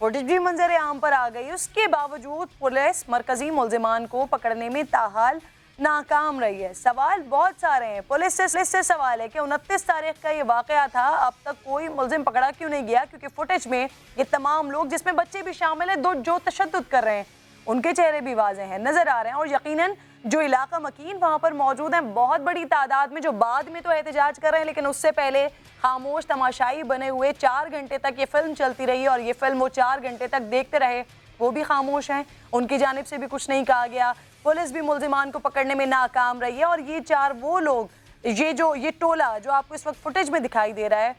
فوٹیج بھی منظر عام پر آ گئی, اس کے باوجود پولیس مرکزی ملزمان کو پکڑنے میں تاحال ناکام رہی ہے. سوال بہت سارے ہیں. پولیس سے سوال ہے کہ 29 تاریخ کا یہ واقعہ تھا, اب تک کوئی ملزم پکڑا کیوں نہیں گیا؟ کیونکہ فوٹیج میں یہ تمام لوگ, جس میں بچے بھی شامل ہیں, جو تشدد کر رہے ہیں, ان کے چہرے بھی واضح ہیں, نظر آ رہے ہیں. اور یقیناً جو علاقہ مکین وہاں پر موجود ہیں, بہت بڑی تعداد میں, جو بعد میں تو احتجاج کر رہے ہیں, لیکن اس سے پہلے خاموش تماشائی بنے ہوئے 4 گھنٹے تک یہ فلم چلتی رہی, اور یہ فلم وہ 4 گھنٹے تک دیکھتے رہے, وہ بھی خاموش ہیں, ان کی جانب سے بھی کچھ نہیں کہا گیا. پولیس بھی ملزمان کو پکڑنے میں ناکام رہی ہے. اور یہ 4 وہ لوگ, یہ ٹولہ جو آپ کو اس وقت فوٹیج میں دکھائی دے رہا ہے,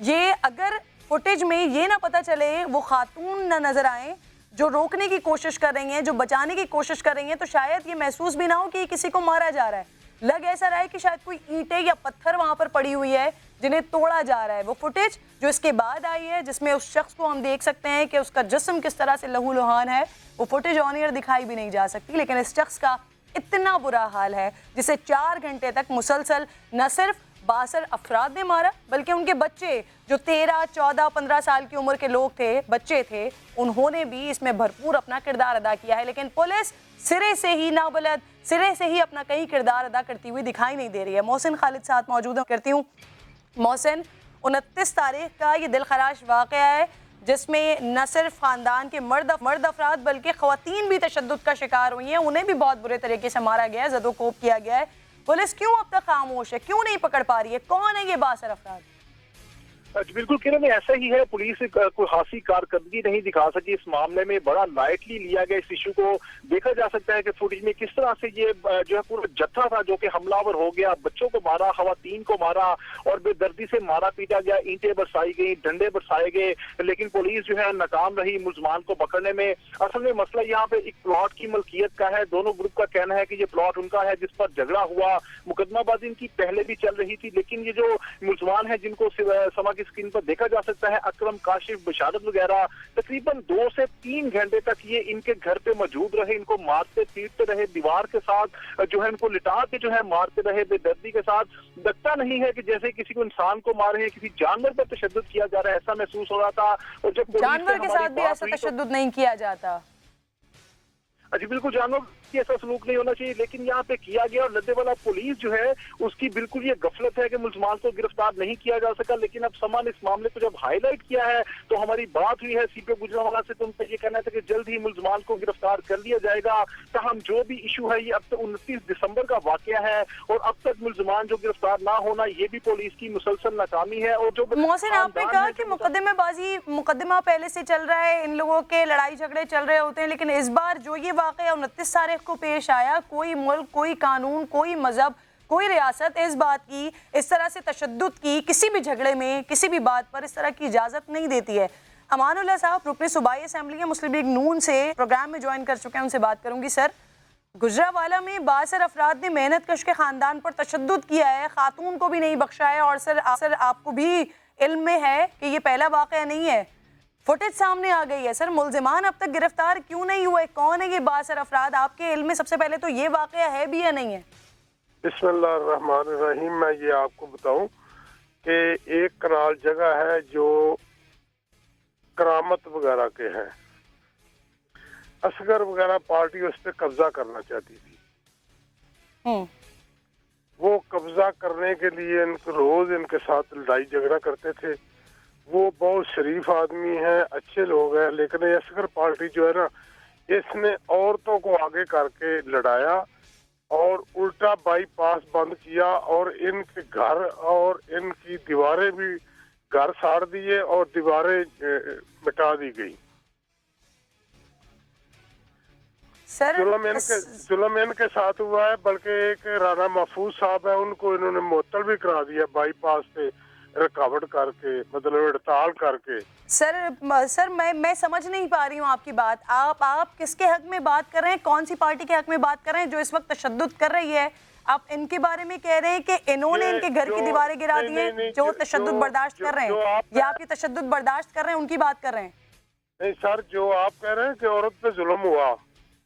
یہ اگر فوٹیج میں یہ نہ پتہ چلے, وہ خاتون نہ نظر آئیں جو روکنے کی کوشش کر رہی ہیں, جو بچانے کی کوشش کر رہی ہیں, تو شاید یہ محسوس بھی نہ ہو کہ یہ کسی کو مارا جا رہا ہے. لگ ایسا رہا ہے کہ شاید کوئی اینٹیں یا پتھر وہاں پر پڑی ہوئی ہے جنہیں توڑا جا رہا ہے. وہ فوٹیج جو اس کے بعد آئی ہے, جس میں اس شخص کو ہم دیکھ سکتے ہیں کہ اس کا جسم کس طرح سے لہو لہان ہے, وہ فوٹیج آن ایئر دکھائی بھی نہیں جا سکتی. لیکن اس شخص کا اتنا برا حال ہے جسے 4 گھنٹے تک مسلسل نہ صرف 62 افراد نے مارا, بلکہ ان کے بچے جو 13, 14, 15 سال کی عمر کے لوگ تھے, بچے تھے, انہوں نے بھی اس میں بھرپور اپنا کردار ادا کیا ہے. لیکن پولیس سرے سے ہی نابلد, سرے سے ہی اپنا کہیں کردار ادا کرتی ہوئی دکھائی نہیں دے رہی ہے. محسن خالد ساتھ موجود کرتی ہوں. محسن, 29 تاریخ کا یہ دلخراش واقعہ ہے جس میں نہ صرف خاندان کے مرد افراد بلکہ خواتین بھی تشدد کا شکار ہوئی ہیں, انہیں بھی بہت برے طریقے سے مارا گیا ہے, زد و کوب کیا گیا ہے. پولیس کیوں اب تک خاموش ہے, کیوں نہیں پکڑ پا رہی ہے؟ کون ہے یہ 62 افراد؟ بالکل کرن, ایسا ہی ہے. پولیس کوئی خاصی کارکردگی نہیں دکھا سکی اس معاملے میں, بڑا لائٹلی لیا گیا اس ایشو کو. دیکھا جا سکتا ہے کہ فوٹیج میں کس طرح سے یہ جو ہے پورا جتھا تھا جو کہ حملہ آور ہو گیا, بچوں کو مارا, خواتین کو مارا, اور بے دردی سے مارا پیٹا گیا, اینٹیں برسائی گئی, ڈنڈے برسائے گئے, لیکن پولیس جو ہے ناکام رہی ملزمان کو پکڑنے میں. اصل میں مسئلہ یہاں پہ ایک پلاٹ کی ملکیت کا ہے. دونوں گروپ کا کہنا ہے کہ یہ پلاٹ ان کا ہے جس پر جھگڑا ہوا. مقدمہ بازی ان کی پہلے بھی چل رہی تھی, لیکن یہ جو ملزمان ہیں جن کو سما کی اسکرین پر دیکھا جا سکتا ہے, اکرم, کاشف, بشارت وغیرہ, تقریباً 2 سے 3 گھنٹے تک یہ ان کے گھر پہ موجود رہے, ان کو مارتے پیٹتے رہے, دیوار کے ساتھ جو ہے ان کو لٹا کے جو ہے مارتے رہے بے دردی کے ساتھ. لگتا نہیں ہے کہ جیسے کسی کو انسان کو مارے ہیں, کسی جانور پر تشدد کیا جا رہا ہے, ایسا محسوس ہو رہا تھا. اور جب جانور کے ساتھ بھی ایسا تشدد نہیں کیا جاتا. جی بالکل, جانور کی ایسا سلوک نہیں ہونا چاہیے, لیکن یہاں پہ کیا گیا. اور لدے والا پولیس جو ہے اس کی بالکل یہ غفلت ہے کہ ملزمان کو گرفتار نہیں کیا جا سکا. لیکن اب سما نے اس معاملے کو جب ہائی لائٹ کیا ہے تو ہماری بات ہوئی ہے سی پی او گجرانوالہ سے, تو ان کا یہ کہنا تھا کہ جلد ہی ملزمان کو گرفتار کر لیا جائے گا. تاہم جو بھی ایشو ہے یہ اب تک 29 دسمبر کا واقعہ ہے, اور اب تک ملزمان جو گرفتار نہ ہونا یہ بھی پولیس کی مسلسل ناکامی ہے. اور جو محسن, آپ نے کہا کہ مقدمہ پہلے سے چل رہا ہے, ان لوگوں کے لڑائی جھگڑے چل رہے ہوتے ہیں, لیکن اس بار جو یہ واقعہ 29 تاریخ کو پیش آیا, کوئی ملک, کوئی قانون, کوئی مذہب, کوئی ریاست اس بات کی, اس طرح سے تشدد کی, کسی بھی جھگڑے میں, کسی بھی بات پر اس طرح کی اجازت نہیں دیتی ہے. امان اللہ صاحب رکن صوبائی اسمبلی ہے مسلم لیگ نون سے, پروگرام میں جوائن کر چکے ہیں, ان سے بات کروں گی. سر, گجرانوالہ میں 62 افراد نے محنت کش کے خاندان پر تشدد کیا ہے, خاتون کو بھی نہیں بخشا ہے, اور سر آپ کو بھی علم میں ہے کہ یہ پہلا واقعہ نہیں ہے. فوٹیج سامنے آ گئی ہے. سر, ملزمان اب تک گرفتار کیوں نہیں ہوئے؟ کون ہے یہ 62 افراد؟ آپ کے علم میں سب سے پہلے تو یہ واقعہ ہے بھی یا نہیں ہے؟ بسم اللہ الرحمن الرحیم. میں یہ آپ کو بتاؤں کہ ایک کنال جگہ ہے جو کرامت وغیرہ کے ہیں, اصغر وغیرہ پارٹی اس پہ قبضہ کرنا چاہتی تھی. وہ قبضہ کرنے کے لیے روز ان کے ساتھ لڑائی جھگڑا کرتے تھے. وہ بہت شریف آدمی ہیں, اچھے لوگ ہیں, لیکن یہ اصغر پارٹی جو ہے نا, اس نے عورتوں کو آگے کر کے لڑایا اور الٹا بائی پاس بند کیا, اور ان کے گھر اور ان کی دیواریں بھی گھر ساڑ دیے اور دیواریں مٹا دی گئی. ظلم ان کے ساتھ ہوا ہے. بلکہ ایک رانا محفوظ صاحب ہے, ان کو انہوں نے معطل بھی کرا دیا بائی پاس پہ رکاوٹ کر کے, مطلب ہڑتال کر کے. سر میں سمجھ نہیں پا رہی ہوں آپ کی بات. آپ کس کے حق میں بات کر رہے ہیں؟ کون سی پارٹی کے حق میں بات کر رہے ہیں جو اس وقت تشدد کر رہی ہے؟ آپ ان کے بارے میں کہہ رہے ہیں کہ انہوں نے ان کے گھر کی دیواریں گرا دی ہیں جو تشدد برداشت کر رہے ہیں, یا آپ کی تشدد برداشت کر رہے ہیں ان کی بات کر رہے ہیں؟ نہیں سر, جو آپ کہہ رہے ہیں کہ عورت پہ ظلم ہوا,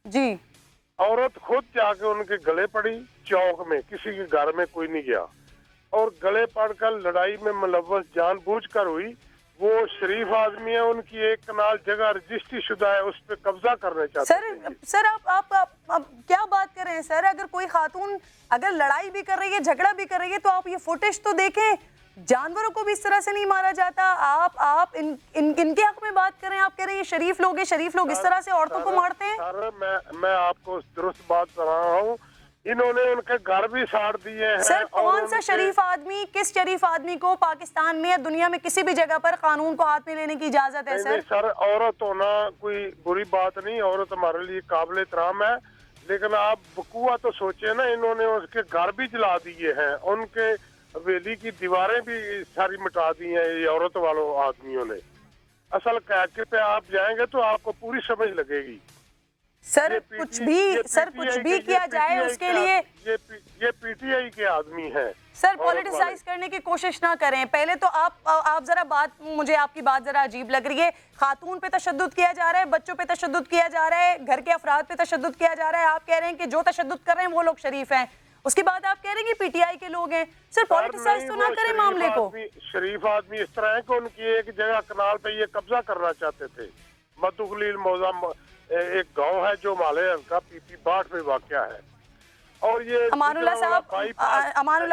جی, औरत खुद जाके उनके गले पड़ी चौक में, किसी के घर में कोई नहीं गया, और गले पड़कर लड़ाई में मुलव्वस जानबूझकर हुई। वो शरीफ आदमी है, उनकी एक कनाल जगह रजिस्ट्री शुदा है, उस पर कब्जा करना चाहते थे। सर आप क्या बात कर रहे हैं सर? अगर कोई खातून अगर लड़ाई भी कर रही है, झगड़ा भी कर रही है, तो आप ये फुटेज तो देखें। जानवरों को भी इस तरह से नहीं मारा जाता। आप इनके हक में बात कर रहे हैं। आप कह रहे हैं ये शरीफ लोग हैं, शरीफ लोग इस तरह से औरतों को मारते हैं। सर मैं आपको दुरुस्त बात बता रहा हूँ, इन्होंने उनके घर भी साड़ दिए हैं। सर कौन सा शरीफ आदमी, किस शरीफ आदमी को पाकिस्तान में या दुनिया में किसी भी जगह पर कानून को हाथ में लेने की इजाजत है? नहीं सर, औरत होना कोई बुरी बात नहीं, औरत हमारे लिए काबिल एहतराम है, लेकिन आप बकुआ तो सोचे ना, इन्होंने उसके घर भी जला दिए हैं, उनके हवेली की दीवारें भी सारी मिटा दी हैं ये औरत वालों आदमियों ने। असल कैके पे आप जाएंगे तो आपको पूरी समझ लगेगी। सर कुछ भी किया जाए उसके लिए ये पीटीआई के आदमी हैं। सर पॉलिटिसाइज करने की कोशिश ना करें। पहले तो आप जरा मुझे आपकी बात जरा अजीब लग रही है। खातून पे तशद्दुद किया जा रहा है, बच्चों पे तशद्दुद किया जा रहा है, घर के अफराद पे तशद्दुद किया जा रहा है। आप कह रहे हैं कि जो तशद्दुद कर रहे हैं वो लोग शरीफ हैं, उसके बाद आप कह रहे हैं कि पीटीआई के लोग हैं। सर पॉलिटिसाइज तो ना करें मामले को। शरीफ आदमी इस तरह है कि उनकी एक जगह कनाल पे ये कब्जा करना चाहते थे। मधुगलील मौजा एक गांव है जो माले का पीपी बाट में वाक़या है। और ये अमानुल्लाह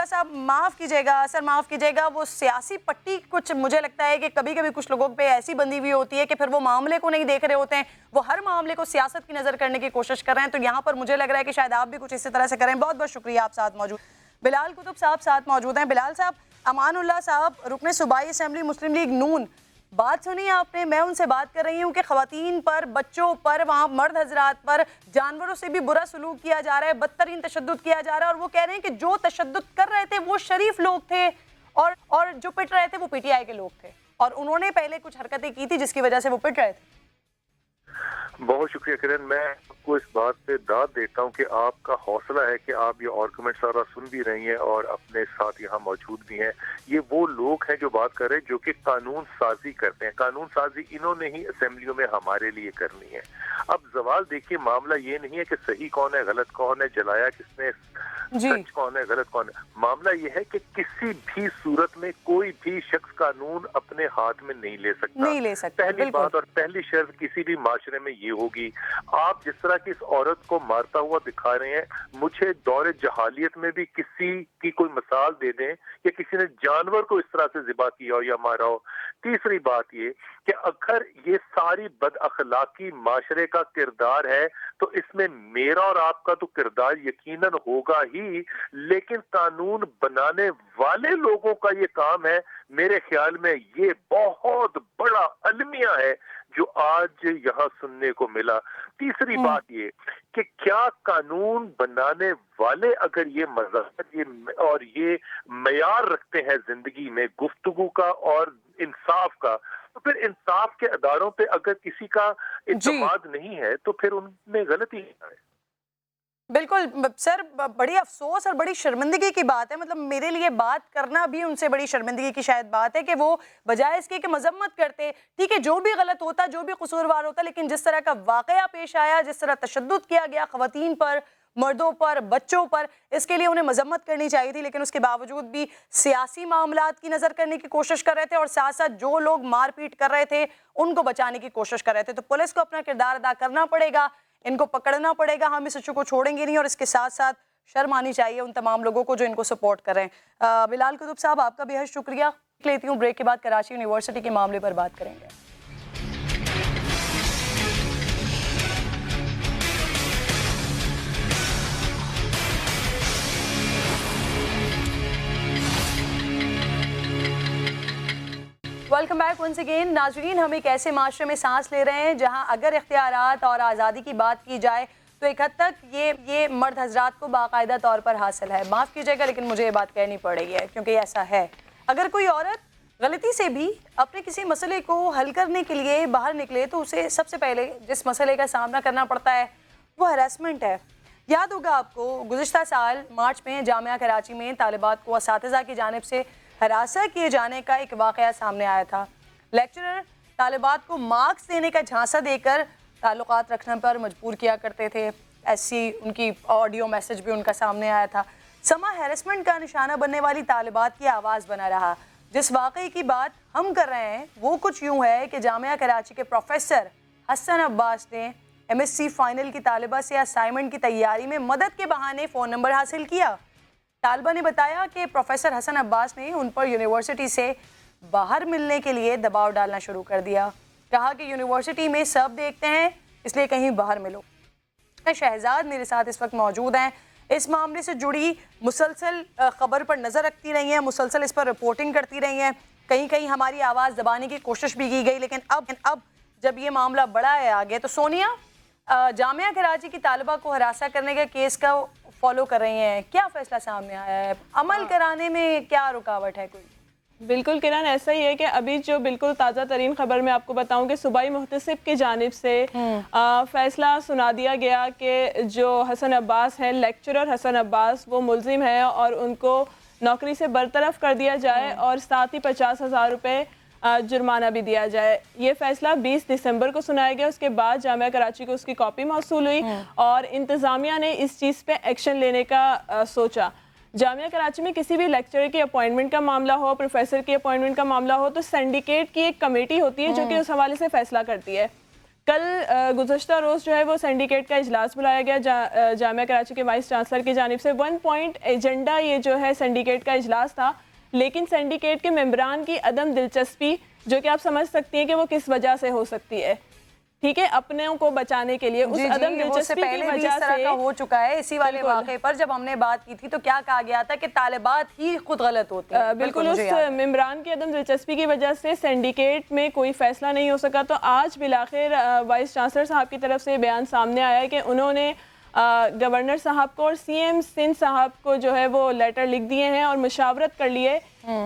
साहब माफ कीजिएगा सर, माफ कीजिएगा, वो सियासी पट्टी कुछ मुझे लगता है कि कभी कभी कुछ लोगों पे ऐसी बंधी हुई होती है कि फिर वो मामले को नहीं देख रहे होते हैं, वो हर मामले को सियासत की नजर करने की कोशिश कर रहे हैं। तो यहाँ पर मुझे लग रहा है कि शायद आप भी कुछ इसी तरह से करें। बहुत बहुत शुक्रिया, आप साथ मौजूद। बिलाल कुतुब साहब साथ मौजूद हैं। बिलाल साहब, अमानुल्लाह साहब रुकने सूबाई असेंबली मुस्लिम लीग नून, बात सुनी आपने। मैं उनसे बात कर रही हूँ कि ख़वातीन पर, बच्चों पर, वहाँ मर्द हजरात पर जानवरों से भी बुरा सलूक किया जा रहा है, बदतरीन तशद्दुद किया जा रहा है। और वो कह रहे हैं कि जो तशद्दुद कर रहे थे वो शरीफ लोग थे और जो पिट रहे थे वो पीटीआई के लोग थे, और उन्होंने पहले कुछ हरकतें की थी जिसकी वजह से वो पिट रहे थे। बहुत शुक्रिया किरण, मैं आपको इस बात पे दाद देता हूँ कि आपका हौसला है कि आप ये आर्गुमेंट सारा सुन भी रही हैं और अपने साथ यहाँ मौजूद भी हैं। ये वो लोग हैं जो बात कर रहे हैं जो कि कानून साजी करते हैं। कानून साजी इन्होंने ही असेंबलियों में हमारे लिए करनी है। अब सवाल देखिए, मामला ये नहीं है कि सही कौन है, गलत कौन है, जलाया किसने, सच कौन है, गलत कौन है। मामला ये है कि किसी भी सूरत में कोई भी शख्स कानून अपने हाथ में नहीं ले सकता। पहली बात और पहली शर्त किसी भी माशरे में ये होगी, आप जिस तरह की इस औरत को मारता हुआ दिखा रहे हैं, मुझे दौरे जहालियत में भी किसी की कोई मिसाल दे दें कि किसी ने जानवर को इस तरह से ज़िबा किया हो या मारा हो। तीसरी बात ये कि अगर ये सारी बदअखलाकी माशरे का किरदार है तो इसमें मेरा और आपका तो किरदार यकीनन होगा ही, लेकिन कानून बनाने वाले लोगों का ये काम है। मेरे ख्याल में ये बहुत बड़ा अलमिया है जो आज यहाँ सुनने को मिला। तीसरी बात ये कि क्या कानून बनाने वाले अगर ये मज़हब और ये मयार रखते हैं जिंदगी में गुफ्तगू का और इंसाफ का, तो फिर इंसाफ के अदारों पे अगर किसी का इत्मीनान नहीं है तो फिर उनमें गलती है। बिल्कुल सर, बड़ी अफसोस और बड़ी शर्मिंदगी की बात है। मतलब मेरे लिए बात करना भी उनसे बड़ी शर्मिंदगी की शायद बात है कि वो बजाय इसके कि मजम्मत करते, ठीक है जो भी गलत होता, जो भी कसूरवार होता, लेकिन जिस तरह का वाकया पेश आया, जिस तरह तशद्दुद किया गया ख़वातीन पर, मर्दों पर, बच्चों पर, इसके लिए उन्हें मजम्मत करनी चाहिए थी। लेकिन उसके बावजूद भी सियासी मामलात की नज़र करने की कोशिश कर रहे थे और साथ साथ जो लोग मारपीट कर रहे थे उनको बचाने की कोशिश कर रहे थे। तो पुलिस को अपना किरदार अदा करना पड़ेगा, इनको पकड़ना पड़ेगा। हम इस इशू को छोड़ेंगे नहीं और इसके साथ साथ शर्म आनी चाहिए उन तमाम लोगों को जो इनको सपोर्ट कर रहे हैं। बिलाल कुतुब साहब, आपका बेहद शुक्रिया। लेती हूँ ब्रेक के बाद कराची यूनिवर्सिटी के मामले पर बात करेंगे। Welcome back once again. नाज़रीन, हम एक ऐसे माशरे में सांस ले रहे हैं जहां अगर इख्तियारात और आज़ादी की बात की जाए तो एक हद तक ये मर्द हजरात को बाकायदा तौर पर हासिल है। माफ़ कीजिएगा लेकिन मुझे ये बात कहनी पड़ रही है क्योंकि ऐसा है। अगर कोई औरत गलती से भी अपने किसी मसले को हल करने के लिए बाहर निकले तो उसे सबसे पहले जिस मसले का सामना करना पड़ता है वो हरासमेंट है। याद होगा आपको, गुज़िश्ता साल मार्च में जामिया कराची में तालिबात को असातिज़ा की जानिब से हरासा किए जाने का एक वाक़या सामने आया था। लेक्चरर तालिबात को मार्क्स देने का झांसा देकर ताल्लुकात रखने पर मजबूर किया करते थे। ایسی ان کی آڈیو میسج بھی ان کا سامنے آیا تھا. سما ہیرسمنٹ کا نشانہ بننے والی طالبات کی آواز بنا رہا. جس واقعے کی بات ہم کر رہے ہیں وہ کچھ یوں ہے کہ جامعہ کراچی کے پروفیسر حسن عباس نے MSc فائنل کی طالبہ سے اسائنمنٹ کی تیاری میں مدد کے بہانے فون نمبر حاصل کیا. طالبہ نے بتایا کہ پروفیسر حسن عباس نے ان پر یونیورسٹی سے باہر ملنے کے لیے دباؤ ڈالنا شروع کر دیا. کہا کہ یونیورسٹی میں سب دیکھتے ہیں اس لیے کہیں باہر ملو. شہزاد میرے ساتھ اس وقت موجود ہیں. اس معاملے سے جڑی مسلسل خبر پر نظر رکھتی رہی ہیں, مسلسل اس پر رپورٹنگ کرتی رہی ہیں. کہیں کہیں ہماری آواز دبانے کی کوشش بھی کی گئی, لیکن اب جب یہ معاملہ بڑا ہے آگے, تو سونیا جامعہ کراچی کی طالبہ کو ہراساں کرنے کے کیس کا فالو کر رہی ہیں, کیا فیصلہ سامنے آیا ہے؟ عمل کرانے میں کیا رکاوٹ ہے کوئی؟ بالکل کرن, ایسا ہی ہے کہ ابھی جو بالکل تازہ ترین خبر میں آپ کو بتاؤں کہ صوبائی محتسب کی جانب سے فیصلہ سنا دیا گیا کہ جو حسن عباس ہیں, لیکچرر حسن عباس, وہ ملزم ہیں اور ان کو نوکری سے برطرف کر دیا جائے اور ساتھ ہی 50,000 روپے جرمانہ بھی دیا جائے. یہ فیصلہ 20 دسمبر کو سنایا گیا. اس کے بعد جامعہ کراچی کو اس کی کاپی موصول ہوئی اور انتظامیہ نے اس چیز پہ ایکشن لینے کا سوچا. جامعہ کراچی میں کسی بھی لیکچرر کی اپوائنٹمنٹ کا معاملہ ہو, پروفیسر کی اپوائنٹمنٹ کا معاملہ ہو, تو سینڈیکیٹ کی ایک کمیٹی ہوتی ہے جو کہ اس حوالے سے فیصلہ کرتی ہے. کل گزشتہ روز جو ہے وہ سینڈیکیٹ کا اجلاس بلایا گیا جامعہ کراچی کے وائس چانسلر کی جانب سے. 1 پوائنٹ ایجنڈا یہ جو ہے سینڈیکیٹ کا اجلاس تھا, لیکن سینڈیکیٹ کے ممبران کی عدم دلچسپی, جو کہ آپ سمجھ سکتی ہیں کہ وہ کس وجہ سے ہو سکتی ہے, ٹھیک ہے, اپنے کو بچانے کے لیے, اس عدم دلچسپی کی وجہ سے ہو چکا ہے. اسی والے واقعے پر جب ہم نے بات کی تھی تو کیا کہا گیا تھا کہ طالبات ہی خود غلط ہوتے ہیں. بالکل, اس ممبران کی عدم دلچسپی کی وجہ سے سینڈیکیٹ میں کوئی فیصلہ نہیں ہو سکا. تو آج بالآخر وائس چانسلر صاحب کی طرف سے بیان سامنے آیا ہے کہ انہوں نے گورنر صاحب کو اور CM سندھ صاحب کو جو ہے وہ لیٹر لکھ دیے ہیں اور مشاورت کر لیے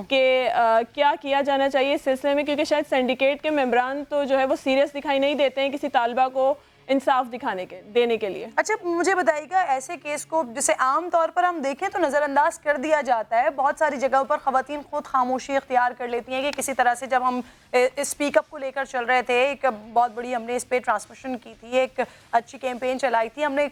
کہ کیا کیا جانا چاہیے اس سلسلے میں, کیونکہ شاید سینڈیکیٹ کے ممبران تو جو ہے وہ سیریس دکھائی نہیں دیتے ہیں کسی طالبہ کو انصاف دینے کے لیے. اچھا مجھے بتائیے گا, ایسے کیس کو جسے عام طور پر ہم دیکھیں تو نظر انداز کر دیا جاتا ہے, بہت ساری جگہوں پر خواتین خود خاموشی اختیار کر لیتی ہیں کہ کسی طرح سے, جب ہم اسپیک اپ کو لے کر چل رہے تھے, ایک بہت بڑی ہم نے اس پہ ٹرانسمیشن کی تھی, ایک اچھی کیمپین چلائی تھی, ہم نے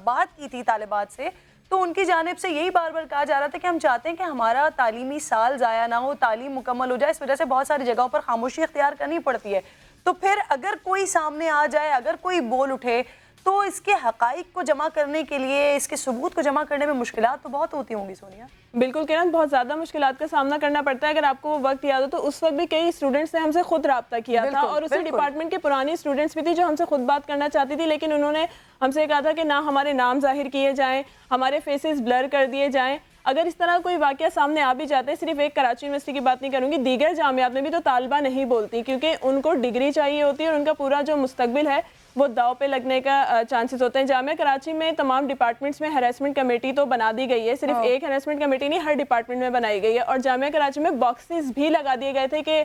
بات کی تھی طالبات سے, تو ان کی جانب سے یہی بار بار کہا جا رہا تھا کہ ہم چاہتے ہیں کہ ہمارا تعلیمی سال ضائع نہ ہو, تعلیم مکمل ہو جائے. اس وجہ سے بہت ساری جگہوں پر خاموشی اختیار کرنی پڑتی ہے. تو پھر اگر کوئی سامنے آ جائے, اگر کوئی بول اٹھے, تو اس کے حقائق کو جمع کرنے کے لیے, اس کے ثبوت کو جمع کرنے میں مشکلات تو بہت ہوتی ہوں گی سونیا. بالکل کرن, بہت زیادہ مشکلات کا سامنا کرنا پڑتا ہے. اگر آپ کو وہ وقت یاد ہو تو اس وقت بھی کئی اسٹوڈنٹس نے ہم سے خود رابطہ کیا تھا, اور اسی ڈپارٹمنٹ کے پرانی اسٹوڈنٹس بھی تھی جو ہم سے خود بات کرنا چاہتی تھی, لیکن انہوں نے ہم سے کہا تھا کہ نہ ہمارے نام ظاہر کیے جائیں, ہمارے فیسز بلر کر دیے جائیں. اگر اس طرح کوئی واقعہ سامنے آ بھی جاتے, صرف ایک کراچی یونیورسٹی کی بات نہیں کروں گی, دیگر جامعات میں بھی تو طالبہ نہیں بولتی, کیونکہ ان کو ڈگری چاہیے ہوتی ہے اور ان کا پورا جو مستقبل ہے وہ داؤ پہ لگنے کا چانسز ہوتے ہیں. جامعہ کراچی میں تمام ڈپارٹمنٹس میں ہیراسمنٹ کمیٹی تو بنا دی گئی ہے, صرف ایک ہیراسمنٹ کمیٹی نہیں, ہر ڈپارٹمنٹ میں بنائی گئی ہے. اور جامعہ کراچی میں باکسز بھی لگا دیے گئے تھے کہ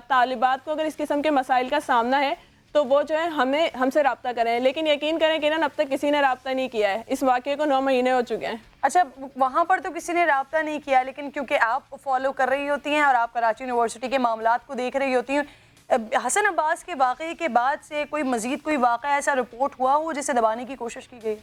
طالبات کو اگر اس قسم کے مسائل کا سامنا ہے تو وہ جو ہے ہم سے رابطہ کریں. لیکن یقین کریں کہ اب تک کسی نے رابطہ نہیں کیا ہے. اس واقعے کو 9 مہینے ہو چکے ہیں. اچھا, وہاں پر تو کسی نے رابطہ نہیں کیا, لیکن کیونکہ آپ فالو کر رہی ہوتی ہیں اور آپ کراچی یونیورسٹی کے معاملات کو دیکھ رہی ہوتی ہیں, حسن عباس کے واقعے کے بعد سے کوئی مزید کوئی واقعہ ایسا رپورٹ ہوا ہو جسے دبانے کی کوشش کی گئی؟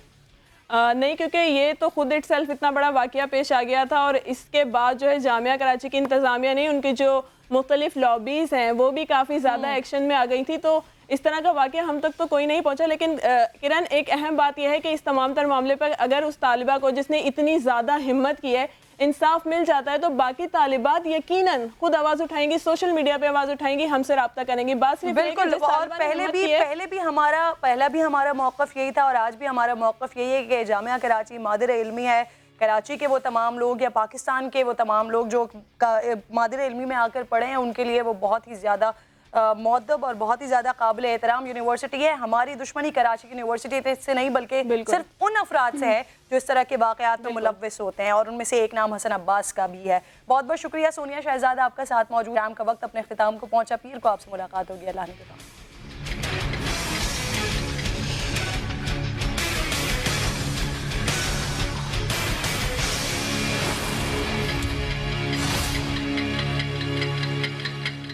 نہیں, کیونکہ یہ تو خود اٹ سیلف اتنا بڑا واقعہ پیش آ گیا تھا, اور اس کے بعد جو ہے جامعہ کراچی کی انتظامیہ نہیں, ان کی جو مختلف لابیز ہیں وہ بھی کافی زیادہ ایکشن میں آ گئی تھی. تو اس طرح کا واقعہ ہم تک تو کوئی نہیں پہنچا. لیکن کرن, ایک اہم بات یہ ہے کہ اس تمام تر معاملے پر اگر اس طالبہ کو جس نے اتنی زیادہ ہمت کی ہے انصاف مل جاتا ہے, تو باقی طالبات یقیناً خود آواز اٹھائیں گی, سوشل میڈیا پہ آواز اٹھائیں گی, ہم سے رابطہ کریں گی. بات صرف بالکل, اور پہلے بھی ہمارا موقف یہی تھا اور آج بھی ہمارا موقف یہی ہے کہ جامعہ کراچی مادر علمی ہے. کراچی کے وہ تمام لوگ یا پاکستان کے وہ تمام لوگ جو مادر علمی میں آ کر پڑھے ہیں, ان کے لیے وہ بہت ہی زیادہ مؤدب اور بہت ہی زیادہ قابل احترام یونیورسٹی ہے. ہماری دشمنی کراچی کی یونیورسٹی سے نہیں بلکہ صرف ان افراد سے ہے جو اس طرح کے واقعات میں ملوث ہوتے ہیں, اور ان میں سے ایک نام حسن عباس کا بھی ہے. بہت بہت شکریہ سونیا شہزاد, آپ کا ساتھ موجود. شام کا وقت اپنے اختتام کو پہنچا, پیر کو آپ سے ملاقات ہوگی. اللہ نے